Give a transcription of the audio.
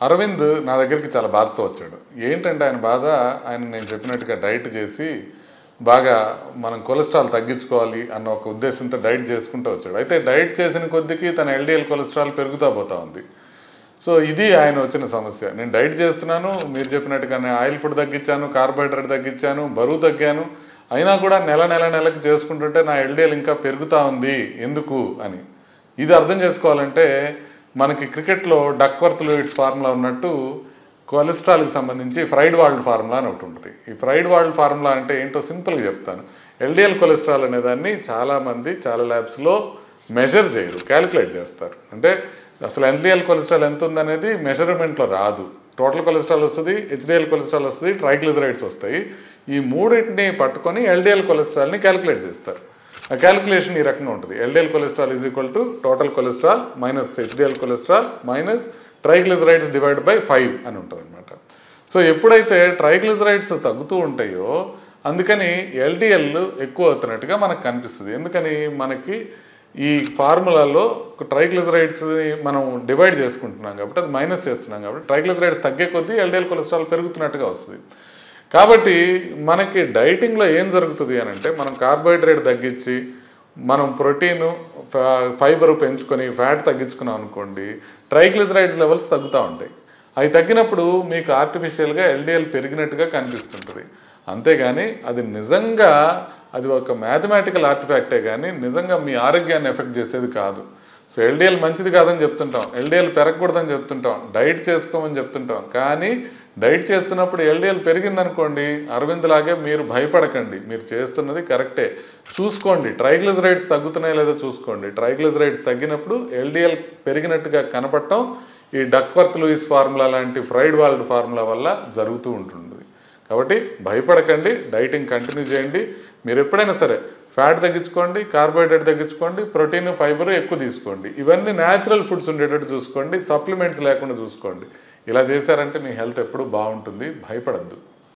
అరవింద్ నా దగ్గరికి చాలా బాధతో వచ్చాడు. ఏంటంటే ఆయన బాధ, ఆయన నేను చెప్పినట్టుగా డైట్ చేసి బాగా మనం కొలెస్ట్రాల్ తగ్గించుకోవాలి అన్న ఒక ఉద్దేశంతో డైట్ చేసుకుంటూ వచ్చాడు. అయితే డైట్ చేసిన కొద్దికి తన ఎల్డిఎల్ కొలెస్ట్రాల్ పెరుగుతూ పోతూ ఉంది. సో ఇది ఆయన వచ్చిన సమస్య. నేను డైట్ చేస్తున్నాను, మీరు చెప్పినట్టుగానే ఆయిల్ ఫుడ్ తగ్గించాను, కార్బోహైడ్రేట్ తగ్గించాను, బరువు తగ్గాను, అయినా కూడా నెలకి చేసుకుంటుంటే నా ఎల్డిఎల్ ఇంకా పెరుగుతూ ఉంది ఎందుకు అని. ఇది అర్థం చేసుకోవాలంటే మనకి క్రికెట్లో డక్వర్త్ లూయిస్ ఫార్ములా ఉన్నట్టు కొలెస్ట్రాల్కి సంబంధించి ఫ్రైడ్ వాల్డ్ ఫార్ములా అని ఒకటి ఉంటుంది. ఈ ఫ్రైడ్ వాల్డ్ ఫార్ములా అంటే ఏంటో సింపుల్గా చెప్తాను. ఎల్డిఎల్ కొలెస్ట్రాల్ అనేదాన్ని చాలామంది చాలా ల్యాబ్స్లో మెజర్ చేయరు, క్యాలిక్యులేట్ చేస్తారు. అంటే అసలు ఎల్డిఎల్ కొలెస్ట్రాల్ ఎంత ఉందనేది మెజర్మెంట్లో రాదు. టోటల్ కొలెస్ట్రాల్ వస్తుంది, హెచ్డిఎల్ కొలెస్ట్రాల్ వస్తుంది, ట్రైగ్లిజరైడ్స్ వస్తాయి. ఈ మూడింటిని పట్టుకొని ఎల్డిఎల్ కొలెస్ట్రాల్ని క్యాలిక్యులేట్ చేస్తారు. ఆ క్యాలిక్యులేషన్ ఈ రకంగా ఉంటుంది. LDL cholesterol is equal to total cholesterol minus HDL cholesterol minus triglycerides divide by 5 అని ఉంటుంది అనమాట. సో ఎప్పుడైతే ట్రైగ్లిజరైడ్స్ తగ్గుతూ ఉంటాయో అందుకని ఎల్డిఎల్ ఎక్కువ అవుతున్నట్టుగా మనకు కనిపిస్తుంది. ఎందుకని మనకి ఈ ఫార్ములాలో ట్రైగ్లిజరైడ్స్ని మనం డివైడ్ చేసుకుంటున్నాం కాబట్టి, అది మైనస్ చేస్తున్నాం కాబట్టి ట్రైగ్లిజరైడ్స్ తగ్గే కొద్దీ ఎల్డిఎల్ కొలెస్ట్రాల్ పెరుగుతున్నట్టుగా వస్తుంది. కాబట్టి మనకి డైటింగ్లో ఏం జరుగుతుంది అని అంటే, మనం కార్బోహైడ్రేట్ తగ్గించి మనం ప్రోటీను ఫైబర్ పెంచుకొని ఫ్యాట్ తగ్గించుకున్నాం అనుకోండి, ట్రైగ్లిజరైడ్స్ లెవెల్స్ తగ్గుతూ ఉంటాయి. అవి తగ్గినప్పుడు మీకు ఆర్టిఫిషియల్గా ఎల్డిఎల్ పెరిగినట్టుగా కనిపిస్తుంటుంది. అంతేగాని అది నిజంగా అది ఒక మ్యాథమెటికల్ ఆర్టిఫాక్టే కానీ నిజంగా మీ ఆరోగ్యాన్ని ఎఫెక్ట్ చేసేది కాదు. సో ఎల్డిఎల్ మంచిది కాదని చెప్తుంటాం, ఎల్డిఎల్ పెరగకూడదని చెప్తుంటాం, డైట్ చేసుకోమని చెప్తుంటాం. కానీ డైట్ చేస్తున్నప్పుడు ఎల్డిఎల్ పెరిగిందనుకోండి, అరవింద్ లాగే మీరు భయపడకండి, మీరు చేస్తున్నది కరెక్టే. చూసుకోండి ట్రైగ్లిజరైడ్స్ తగ్గుతున్నాయో లేదో చూసుకోండి. ట్రైగ్లిజరైడ్స్ తగ్గినప్పుడు ఎల్డిఎల్ పెరిగినట్టుగా కనపడటం ఈ డక్వర్త్ లూయిస్ ఫార్ములా లాంటి ఫ్రైడ్ వాల్డ్ ఫార్ములా వల్ల జరుగుతూ ఉంటుంది. కాబట్టి భయపడకండి, డైటింగ్ కంటిన్యూ చేయండి. మీరు ఎప్పుడైనా సరే ఫ్యాట్ తగ్గించుకోండి, కార్బోహైడ్రేట్ తగ్గించుకోండి, ప్రోటీన్ ఫైబర్ ఎక్కువ తీసుకోండి. ఇవన్నీ న్యాచురల్ ఫుడ్స్ ఉండేటట్టు చూసుకోండి, సప్లిమెంట్స్ లేకుండా చూసుకోండి. ఇలా చేశారంటే మీ హెల్త్ ఎప్పుడూ బాగుంటుంది. భయపడద్దు.